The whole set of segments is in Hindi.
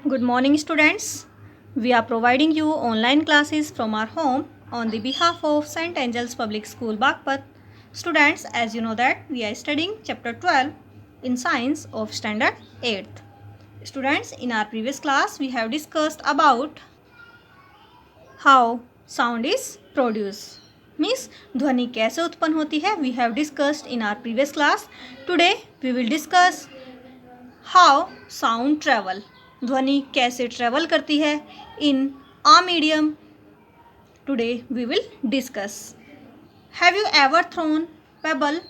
Good morning, students. We are providing you online classes from our home on the behalf of St. Angel's Public School, Bagpat. Students, as you know that we are studying chapter 12 in science of standard 8th. Students, in our previous class, we have discussed about how sound is produced. Means ध्वनि कैसे उत्पन्न होती है. We have discussed in our previous class. Today we will discuss how sound travel. ध्वनि कैसे ट्रेवल करती है in a medium. Today we will discuss. Have you ever thrown pebble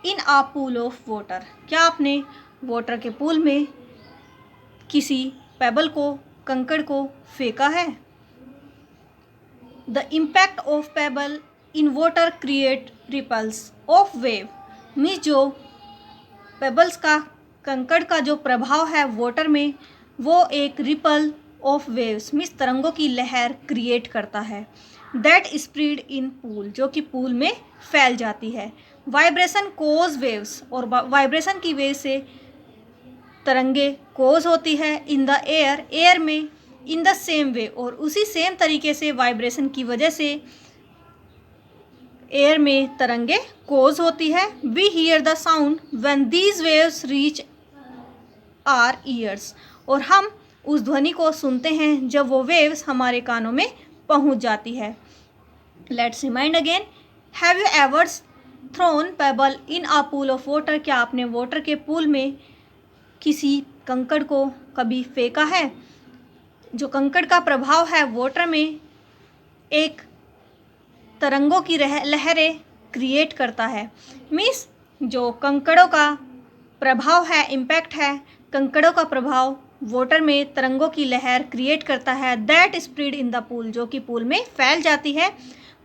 in a pool of water. क्या आपने वाटर के पूल में किसी पेबल को, कंकड़ को फेंका है. The impact of pebble in water create ripples of wave. Means जो पेबल्स का, कंकड़ का जो प्रभाव है वाटर में, वो एक रिपल ऑफ वेव्स मीन्स तरंगों की लहर क्रिएट करता है. दैट स्प्रेड इन पूल, जो कि पूल में फैल जाती है. वाइब्रेशन कोज वेव्स, और वाइब्रेशन की वजह से तरंगे कोज होती है. इन द एयर, एयर में. इन द सेम वे, और उसी सेम तरीके से वाइब्रेशन की वजह से एयर में तरंगे कोज होती है. We hear the sound when these waves reach our ears, और हम उस ध्वनि को सुनते हैं जब वो वेव्स हमारे कानों में पहुंच जाती है. Let's remind again. Have you ever thrown pebble in a pool of water. क्या आपने वाटर के पूल में किसी कंकड़ को कभी फेंका है. जो कंकड़ का प्रभाव है वाटर में एक तरंगों की लहरें क्रिएट करता है. मीन्स जो कंकड़ों का प्रभाव है, इम्पैक्ट है, कंकड़ों का प्रभाव वाटर में तरंगों की लहर क्रिएट करता है. That spread in the pool, जो कि पूल में फैल जाती है.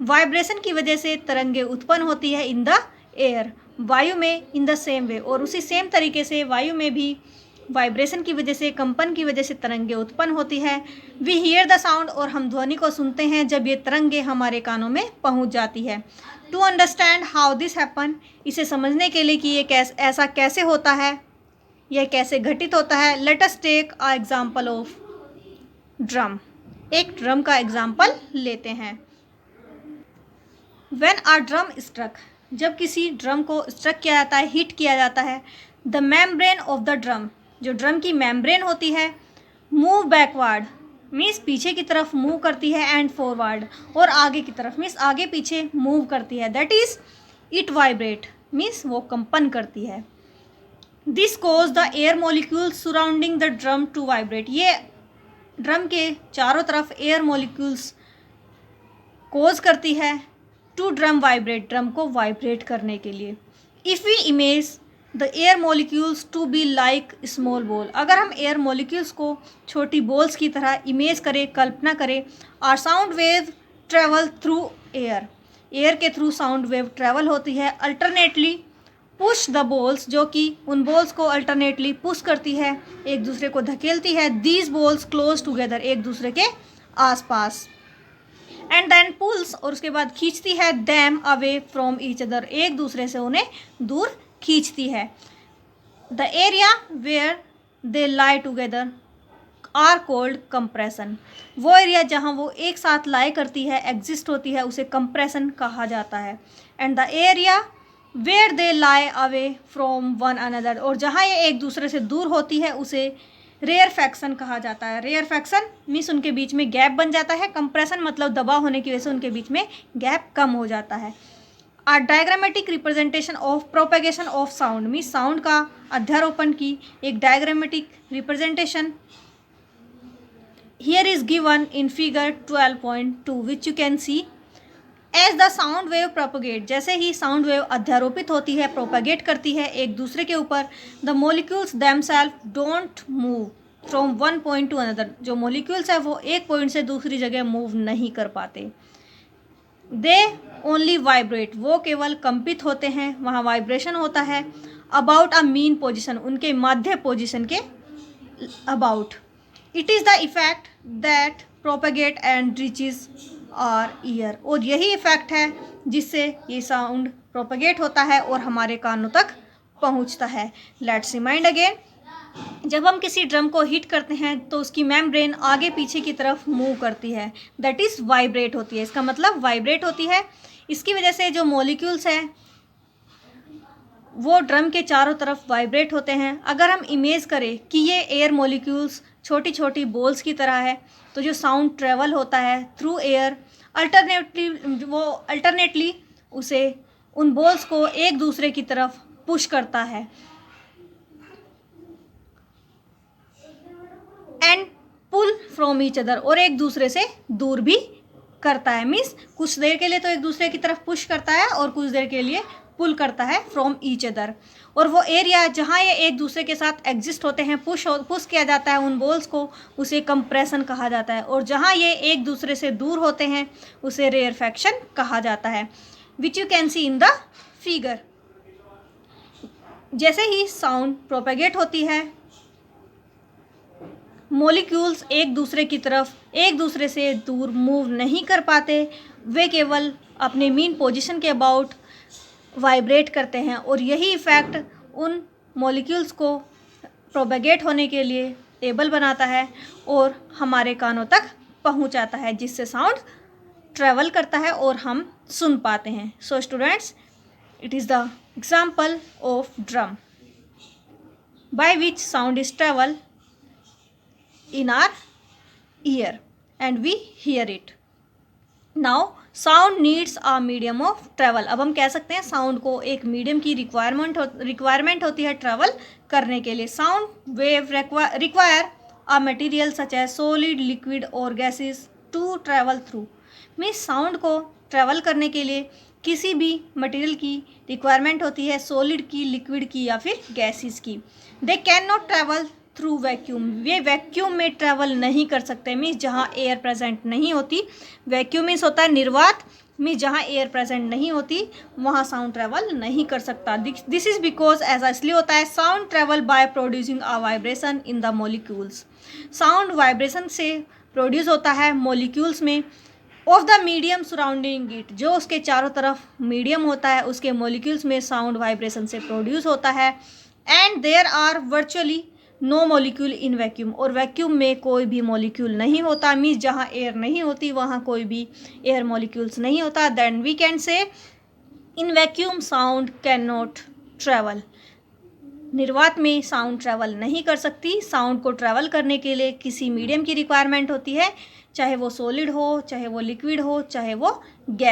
वाइब्रेशन की वजह से तरंगे उत्पन्न होती है इन द एयर, वायु में. इन द सेम वे, और उसी सेम तरीके से वायु में भी वाइब्रेशन की वजह से, कंपन की वजह से तरंगे उत्पन्न होती है. वी हियर द साउंड, और हम ध्वनि को सुनते हैं जब ये तरंगे हमारे कानों में पहुंच जाती है. To understand how this happen, इसे समझने के लिए कि ये ऐसा कैसे होता है, यह कैसे घटित होता है. Let us take a example of drum. एक ड्रम का एग्जाम्पल लेते हैं. व्हेन अ ड्रम स्ट्रक, जब किसी ड्रम को स्ट्रक किया जाता है, हिट किया जाता है. The membrane of the drum, जो ड्रम की मेम्ब्रेन होती है, मूव बैकवर्ड मीन्स पीछे की तरफ मूव करती है, एंड फॉरवर्ड, और आगे की तरफ मीन्स आगे पीछे मूव करती है. That is it vibrate means वो कंपन करती है. This cause the air molecules surrounding the drum to vibrate. ये ड्रम के चारों तरफ एयर मोलिक्यूल्स कोज करती है टू ड्रम वाइब्रेट, ड्रम को वाइब्रेट करने के लिए. If we image the air molecules to be like small ball, अगर हम एयर मोलिक्यूल्स को छोटी बॉल्स की तरह इमेज करें, कल्पना करें. Our sound wave travel through air, air के थ्रू साउंड वेव ट्रेवल होती है. अल्टरनेटली पुश द बॉल्स, जो कि उन बॉल्स को अल्टरनेटली पुश करती है, एक दूसरे को धकेलती है. दीज बॉल्स क्लोज टुगेदर, एक दूसरे के आसपास. एंड देन पुल्स, और उसके बाद खींचती है. Them away from each other, एक दूसरे से उन्हें दूर खींचती है. The area where they lie together are called compression, वो एरिया जहाँ वो एक साथ लाई करती है, एग्जिस्ट होती है, उसे कंप्रेशन कहा जाता है. And the area where they lie away from one another, और जहाँ ये एक दूसरे से दूर होती है उसे रेयरफैक्शन कहा जाता है. रेयरफैक्शन मीन्स उनके बीच में गैप बन जाता है. कंप्रेशन मतलब दबाव होने की वजह से उनके बीच में गैप कम हो जाता है. A diagrammatic representation of propagation of sound means sound का अध्यारोपण की एक diagrammatic representation here is given in figure 12.2 which you can see. As the sound wave propagate, जैसे ही साउंड वेव अध्यारोपित होती है, प्रोपेगेट करती है एक दूसरे के ऊपर. The molecules themselves don't move from one point to another, जो मोलिक्यूल्स है वो एक पॉइंट से दूसरी जगह मूव नहीं कर पाते. दे ओनली वाइब्रेट, वो केवल कंपित होते हैं, वहाँ वाइब्रेशन होता है. अबाउट अ मीन पोजिशन, उनके मध्य पोजिशन के about. It is the effect that propagate and reaches our ear, और यही इफेक्ट है जिससे ये साउंड प्रोपेगेट होता है और हमारे कानों तक पहुंचता है. Let's remind again. जब हम किसी ड्रम को हीट करते हैं तो उसकी मेम्ब्रेन आगे पीछे की तरफ मूव करती है, दैट इज़ वाइब्रेट होती है। इसका मतलब वाइब्रेट होती है। इसकी वजह से जो मॉलिक्यूल्स हैं वो ड्रम के चारों तरफ वाइब्रेट होते हैं। अगर हम इमेज करें कि ये एयर मॉलिक्यूल्स छोटी छोटी बॉल्स की तरह है, तो जो साउंड ट्रेवल होता है थ्रू एयर, अल्टरनेटली उसे उन बॉल्स को एक दूसरे की तरफ पुश करता है and pull from each other, और एक दूसरे से दूर भी करता है। मीन्स कुछ देर के लिए तो एक दूसरे की तरफ पुश करता है और कुछ देर के लिए पुल करता है फ्रॉम ईच अदर। और वो एरिया जहाँ ये एक दूसरे के साथ एग्जिस्ट होते हैं, पुश किया जाता है उन बॉल्स को, उसे कंप्रेशन कहा जाता है। और जहाँ ये एक दूसरे से दूर होते हैं उसे रेयरफैक्शन कहा जाता है, विच you can C in the figure. जैसे ही साउंड प्रोपेगेट होती है, मॉलिक्यूल्स एक दूसरे की तरफ एक दूसरे से दूर मूव नहीं कर पाते, वे केवल अपने मीन पोजीशन के अबाउट वाइब्रेट करते हैं। और यही इफ़ेक्ट उन मॉलिक्यूल्स को प्रोपेगेट होने के लिए एबल बनाता है और हमारे कानों तक पहुंचाता है, जिससे साउंड ट्रैवल करता है और हम सुन पाते हैं। So students, it is the example of drum by which sound is travel in our ear and we hear it. Now sound needs a medium of travel. अब हम कह सकते हैं साउंड को एक मीडियम की रिक्वायरमेंट होती है ट्रैवल करने के लिए। Sound wave require a material such as solid, liquid और gases to travel through. Means sound को ट्रैवल करने के लिए किसी भी मटेरियल की रिक्वायरमेंट होती है, सॉलिड की, लिक्विड की या फिर गैसेस की। They can not travel through vacuum. Way vacuum में ट्रैवल नहीं कर सकते, मीन्स जहाँ एयर प्रेजेंट नहीं होती। वैक्यूम मीन्स होता है निर्वात, मीन्स जहाँ एयर प्रेजेंट नहीं होती वहाँ साउंड ट्रैवल नहीं कर सकता। दिस इज़ बिकॉज ऐसा इसलिए होता है, sound travel by producing a vibration in the molecules. Sound vibration से प्रोड्यूस होता है मॉलिक्यूल्स में, of the medium surrounding it, जो उसके चारों तरफ मीडियम होता है उसके मॉलिक्यूल्स में साउंड वाइब्रेशन से प्रोड्यूस होता है। And there are virtually no molecule in vacuum, और वैक्यूम में कोई भी मॉलिक्यूल नहीं होता, मीन्स जहाँ एयर नहीं होती वहाँ कोई भी एयर मॉलिक्यूल्स नहीं होता। Then we can say in vacuum sound can not travel. निर्वात में साउंड ट्रैवल नहीं कर सकती। साउंड को ट्रैवल करने के लिए किसी मीडियम की रिक्वायरमेंट होती है, चाहे वो सॉलिड हो, चाहे वो लिक्विड हो, चाहे वो गैस